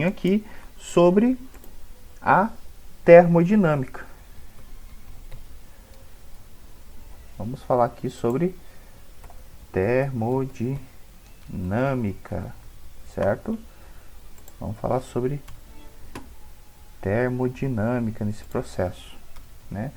pouquinho aqui sobre a termodinâmica. Vamos falar aqui sobre termodinâmica, certo? Vamos falar sobre termodinâmica nesse processo, né?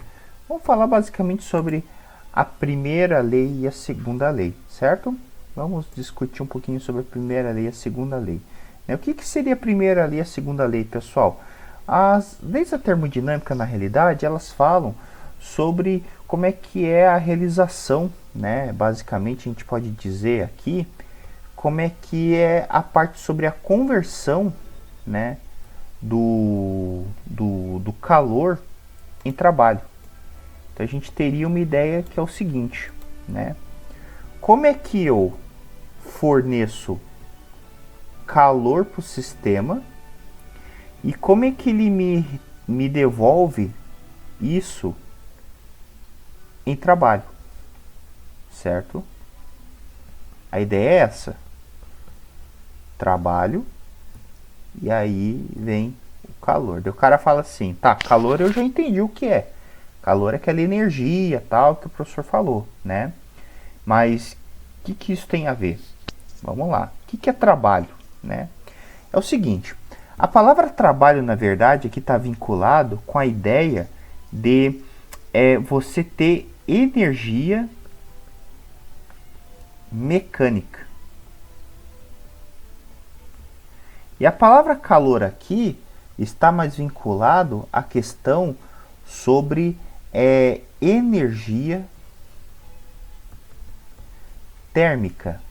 Vamos falar basicamente sobre a primeira lei e a segunda lei, certo? Vamos discutir um pouquinho sobre a primeira lei e a segunda lei. O que seria a primeira lei e a segunda lei, pessoal? As leis da termodinâmica, na realidade, elas falam sobre como é que é a realização, né? Basicamente, a gente pode dizer aqui como é que é a parte sobre a conversão, né, do calor em trabalho. Então a gente teria uma ideia que é o seguinte, né? Como é que eu forneço calor para o sistema e como é que ele me devolve isso em trabalho, certo? A ideia é essa: trabalho, e aí vem o calor. Daí o cara fala assim, tá, calor eu já entendi o que é. Calor é aquela energia, tal, que o professor falou, né? Mas o que isso tem a ver? Vamos lá. O que é trabalho, né? É o seguinte, a palavra trabalho, na verdade, aqui está vinculado com a ideia de você ter energia mecânica. E a palavra calor aqui está mais vinculado à questão sobre energia térmica.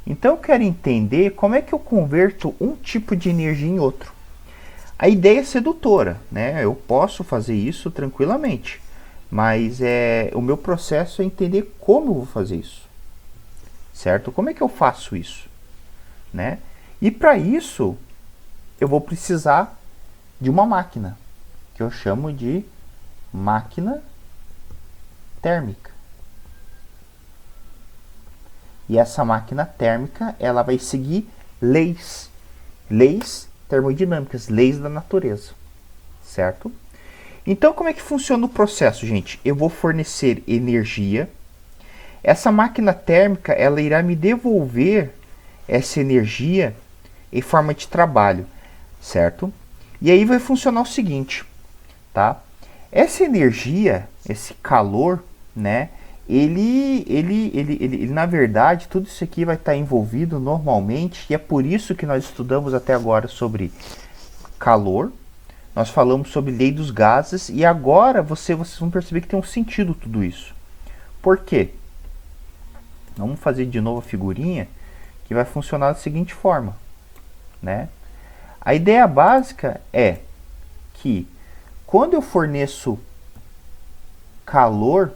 Então eu quero entender como é que eu converto um tipo de energia em outro. A ideia é sedutora, né? Eu posso fazer isso tranquilamente, mas o meu processo é entender como eu vou fazer isso, certo? Como é que eu faço isso, né? E para isso eu vou precisar de uma máquina, que eu chamo de máquina térmica. E essa máquina térmica, ela vai seguir leis termodinâmicas, leis da natureza, certo? Então, como é que funciona o processo, gente? Eu vou fornecer energia. Essa máquina térmica, ela irá me devolver essa energia em forma de trabalho, certo? E aí vai funcionar o seguinte, tá? Essa energia, esse calor, né? Ele na verdade, tudo isso aqui vai estar envolvido normalmente, e é por isso que nós estudamos até agora sobre calor. Nós falamos sobre lei dos gases, e agora vocês vão perceber que tem um sentido tudo isso. Por quê? Vamos fazer de novo a figurinha, que vai funcionar da seguinte forma, né? A ideia básica é que quando eu forneço calor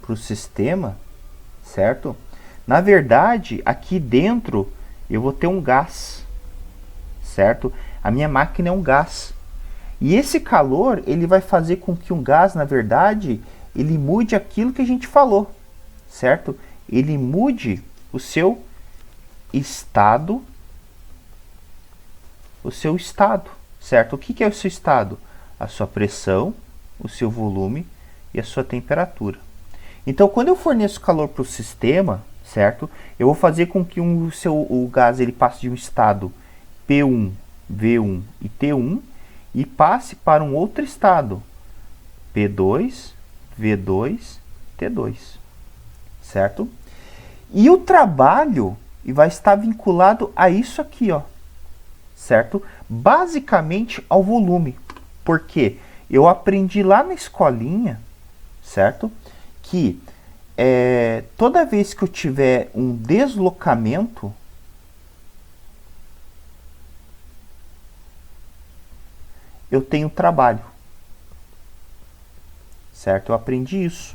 para o sistema, certo? Na verdade, aqui dentro eu vou ter um gás, certo? A minha máquina é um gás. E esse calor, ele vai fazer com que um gás, na verdade, ele mude aquilo que a gente falou, certo? Ele mude o seu estado, certo? O que é o seu estado? A sua pressão, o seu volume e a sua temperatura. Então, quando eu forneço calor para o sistema, certo? Eu vou fazer com que o gás ele passe de um estado P1, V1 e T1 e passe para um outro estado P2, V2, T2, certo? E o trabalho vai estar vinculado a isso aqui, ó, certo? Basicamente ao volume, porque eu aprendi lá na escolinha, certo? Que toda vez que eu tiver um deslocamento, eu tenho trabalho, certo? Eu aprendi isso.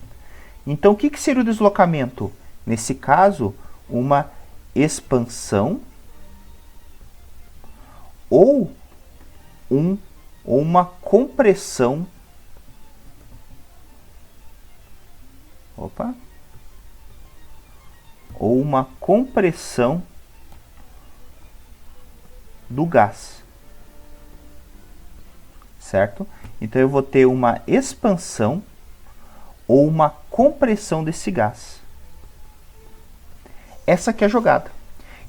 Então, o que seria o deslocamento? Nesse caso, uma expansão ou uma compressão. Ou ou uma compressão do gás, certo? Então eu vou ter uma expansão ou uma compressão desse gás. Essa aqui é a jogada.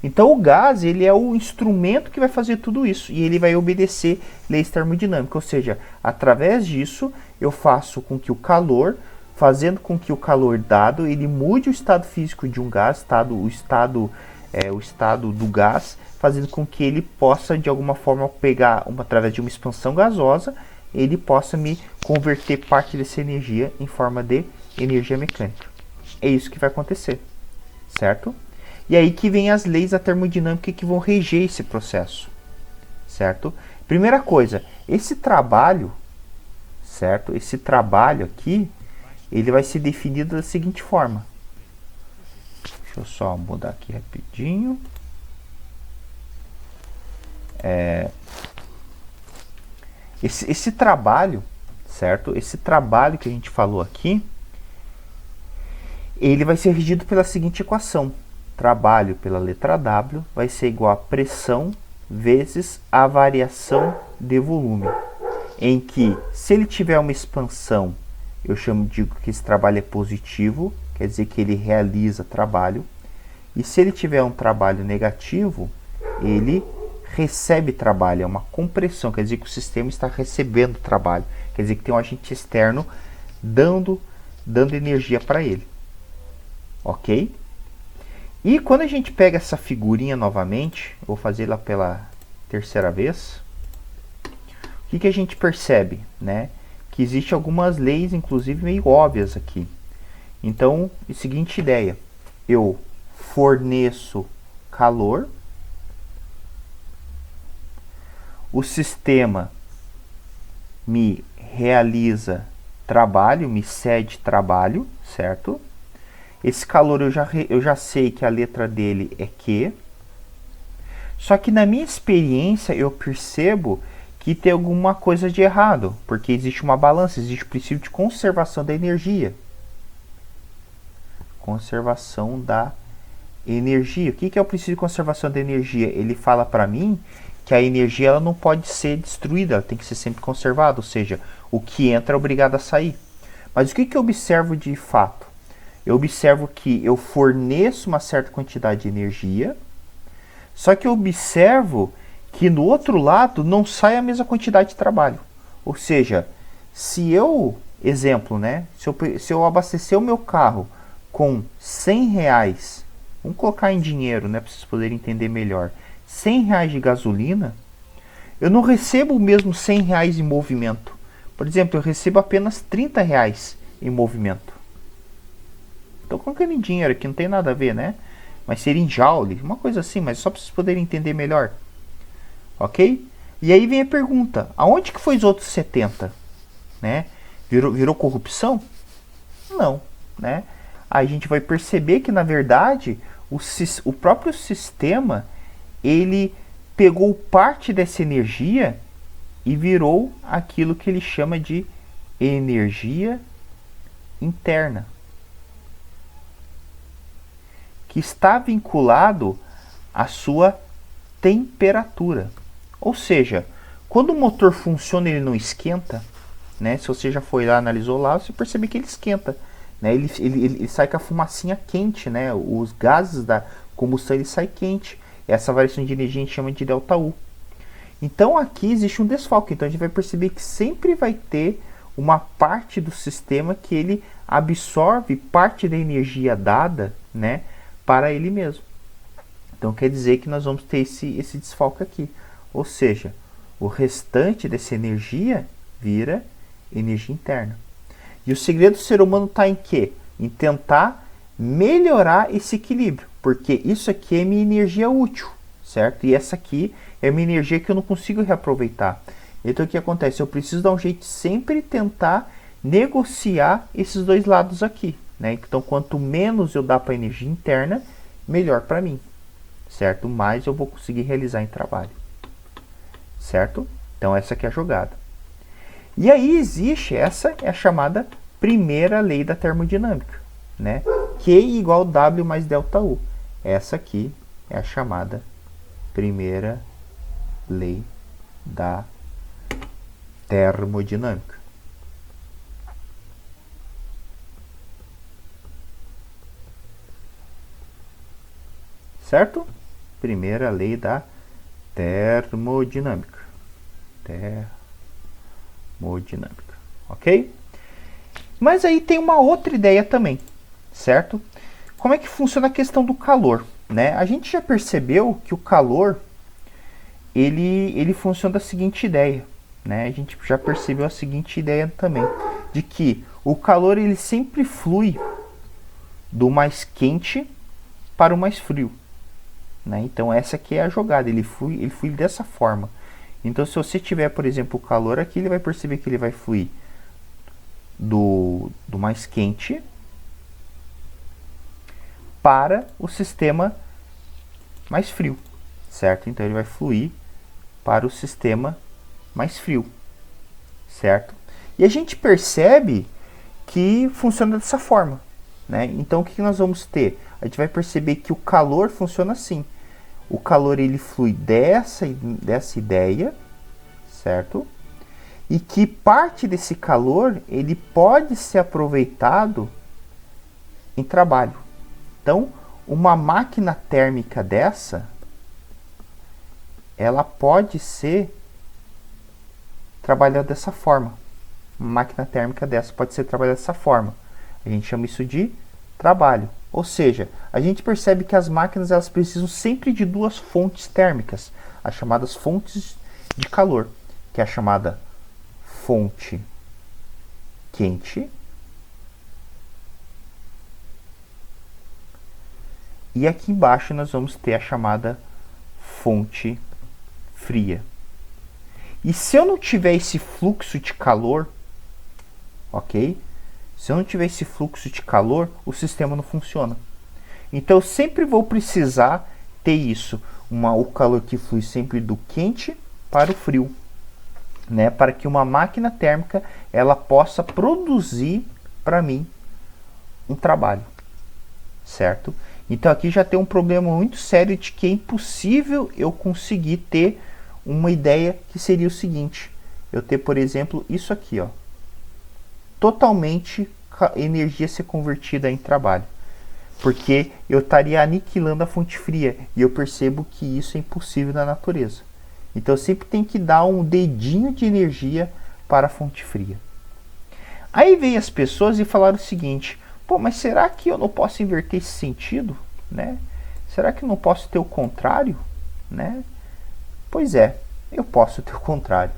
Então o gás, ele é o instrumento que vai fazer tudo isso e ele vai obedecer leis termodinâmicas, ou seja, através disso eu faço com que o calor, fazendo com que o calor dado, ele mude o estado físico de um gás, o estado do gás, fazendo com que ele possa de alguma forma pegar, através de uma expansão gasosa, ele possa me converter parte dessa energia em forma de energia mecânica. É isso que vai acontecer, certo? E aí que vem as leis da termodinâmica que vão reger esse processo, certo? Primeira coisa, esse trabalho, certo? Esse trabalho aqui, ele vai ser definido da seguinte forma. Deixa eu só mudar aqui rapidinho. Esse trabalho, certo? Esse trabalho que a gente falou aqui, ele vai ser regido pela seguinte equação. Trabalho pela letra W vai ser igual a pressão vezes a variação de volume, em que se ele tiver uma expansão, eu digo que esse trabalho é positivo, quer dizer que ele realiza trabalho, e se ele tiver um trabalho negativo, ele recebe trabalho, é uma compressão, quer dizer que o sistema está recebendo trabalho, quer dizer que tem um agente externo dando energia para ele, ok? E quando a gente pega essa figurinha novamente, vou fazer ela pela terceira vez, o que a gente percebe, né? Que existe algumas leis, inclusive meio óbvias aqui. Então, a seguinte ideia, eu forneço calor, o sistema me realiza trabalho, me cede trabalho, certo? Esse calor eu já sei que a letra dele é Q. Só que na minha experiência eu percebo que tem alguma coisa de errado, porque existe uma balança, existe o princípio de conservação da energia. Conservação da energia. O que é o princípio de conservação da energia? Ele fala para mim que a energia ela não pode ser destruída, ela tem que ser sempre conservada, ou seja, o que entra é obrigado a sair. Mas o que eu observo de fato? Eu observo que eu forneço uma certa quantidade de energia, só que eu observo que no outro lado não sai a mesma quantidade de trabalho. Ou seja, se eu, exemplo, né? Se eu abastecer o meu carro com 100 reais, vamos colocar em dinheiro, né? Para vocês poderem entender melhor. 100 reais de gasolina, eu não recebo o mesmo 100 reais em movimento. Por exemplo, eu recebo apenas 30 reais em movimento. Estou colocando em dinheiro aqui, não tem nada a ver, né? Mas seria em joule, uma coisa assim, mas só para vocês poderem entender melhor. Ok? E aí vem a pergunta, aonde que foi os outros 70? Né? Virou corrupção? Não, né? Aí a gente vai perceber que, na verdade, o próprio sistema, ele pegou parte dessa energia e virou aquilo que ele chama de energia interna, que está vinculado à sua temperatura. Ou seja, quando o motor funciona, ele não esquenta, né? Se você já foi lá, analisou lá, você percebe que ele esquenta, né? Ele sai com a fumacinha quente, né? Os gases da combustão, ele sai quente. Essa variação de energia a gente chama de ΔU. Então aqui existe um desfalque, então a gente vai perceber que sempre vai ter uma parte do sistema que ele absorve parte da energia dada, né, para ele mesmo. Então quer dizer que nós vamos ter esse desfalque aqui. Ou seja, o restante dessa energia vira energia interna. E o segredo do ser humano está em quê? Em tentar melhorar esse equilíbrio. Porque isso aqui é minha energia útil, certo? E essa aqui é minha energia que eu não consigo reaproveitar. Então o que acontece? Eu preciso dar um jeito de sempre tentar negociar esses dois lados aqui, né? Então quanto menos eu dar para a energia interna, melhor para mim, certo? Mais eu vou conseguir realizar em trabalho, certo? Então essa aqui é a jogada. E aí existe, essa é a chamada primeira lei da termodinâmica, né? Q igual W mais ΔU. Essa aqui é a chamada primeira lei da termodinâmica. Certo? Primeira lei da termodinâmica. Termodinâmica, ok? Mas aí tem uma outra ideia também, certo? Como é que funciona a questão do calor, né? A gente já percebeu que o calor, ele funciona da seguinte ideia, né? A gente já percebeu a seguinte ideia também, de que o calor ele sempre flui do mais quente para o mais frio, né? Então essa aqui é a jogada, ele flui dessa forma. Então se você tiver, por exemplo, o calor aqui, ele vai perceber que ele vai fluir do mais quente para o sistema mais frio, certo? Então ele vai fluir para o sistema mais frio, certo? E a gente percebe que funciona dessa forma, né? Então o que nós vamos ter? A gente vai perceber que o calor funciona assim. O calor ele flui dessa ideia, certo? E que parte desse calor ele pode ser aproveitado em trabalho. Então, uma máquina térmica dessa, ela pode ser trabalhada dessa forma. Uma máquina térmica dessa pode ser trabalhada dessa forma. A gente chama isso de trabalho. Ou seja, a gente percebe que as máquinas elas precisam sempre de duas fontes térmicas, as chamadas fontes de calor, que é a chamada fonte quente e aqui embaixo nós vamos ter a chamada fonte fria. E se eu não tiver esse fluxo de calor, ok? Se eu não tiver esse fluxo de calor, o sistema não funciona. Então eu sempre vou precisar ter isso, o calor que flui sempre do quente para o frio, né? Para que uma máquina térmica ela possa produzir para mim um trabalho, certo? Então aqui já tem um problema muito sério de que é impossível eu conseguir ter uma ideia que seria o seguinte: eu ter, por exemplo, isso aqui, ó, totalmente energia ser convertida em trabalho, porque eu estaria aniquilando a fonte fria e eu percebo que isso é impossível na natureza. Então eu sempre tenho que dar um dedinho de energia para a fonte fria. Aí veio as pessoas e falaram o seguinte: pô, mas será que eu não posso inverter esse sentido, né? Será que eu não posso ter o contrário, né? Pois é, eu posso ter o contrário.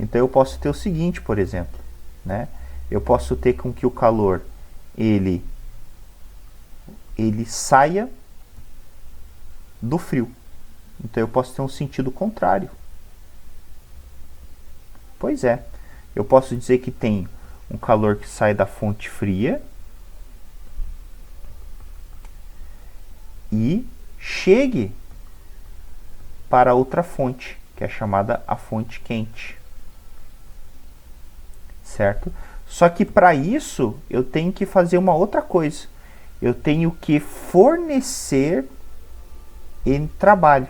Então eu posso ter o seguinte, por exemplo, né? Eu posso ter com que o calor ele saia do frio. Então eu posso ter um sentido contrário. Pois é, eu posso dizer que tem um calor que sai da fonte fria e chegue para outra fonte, que é chamada a fonte quente. Certo? Só que para isso eu tenho que fazer uma outra coisa. Eu tenho que fornecer em trabalho.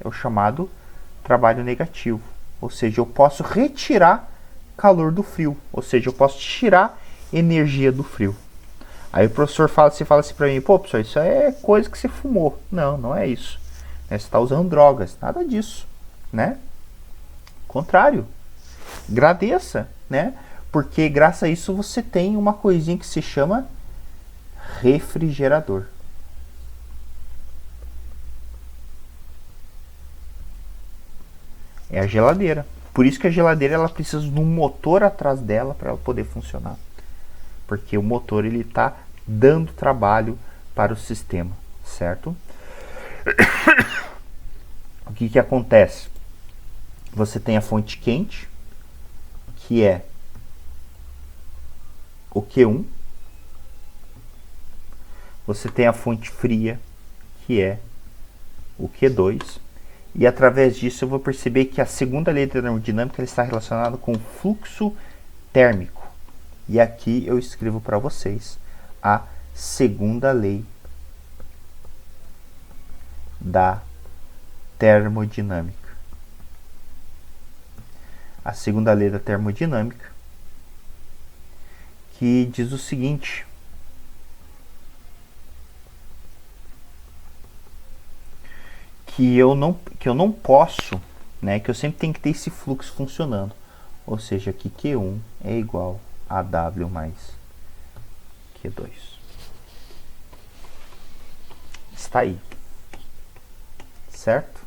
É o chamado trabalho negativo. Ou seja, eu posso retirar calor do frio. Ou seja, eu posso tirar energia do frio. Aí o professor fala assim para mim: pô, professor, isso é coisa que você fumou. Não, não é isso. Você está usando drogas. Nada disso, né? Contrário. Agradeça, né? Porque graças a isso você tem uma coisinha que se chama refrigerador. É a geladeira. Por isso que a geladeira ela precisa de um motor atrás dela para ela poder funcionar. Porque o motor ele está dando trabalho para o sistema, certo? O que acontece? Você tem a fonte quente, que é o Q1. Você tem a fonte fria, que é o Q2. E através disso eu vou perceber que a segunda lei da termodinâmica está relacionada com o fluxo térmico. E aqui eu escrevo para vocês a segunda lei da termodinâmica. A segunda lei da termodinâmica, que diz o seguinte: que eu não posso, né, que eu sempre tenho que ter esse fluxo funcionando. Ou seja, que Q1 é igual a W mais Q2. Está aí. Certo?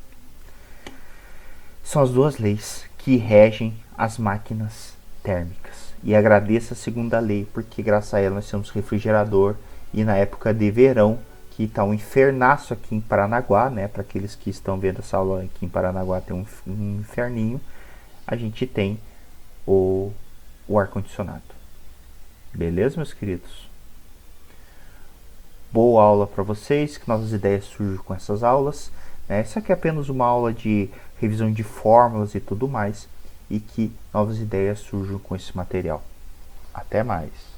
São as duas leis que regem as máquinas térmicas. E agradeço a segunda lei, porque graças a ela nós temos refrigerador. E na época de verão, que está um infernaço aqui em Paranaguá, né? Para aqueles que estão vendo essa aula aqui em Paranaguá, tem um inferninho. A gente tem o ar-condicionado. Beleza, meus queridos? Boa aula para vocês, que novas ideias surjam com essas aulas. Essa aqui é apenas uma aula de revisão de fórmulas e tudo mais, e que novas ideias surjam com esse material. Até mais!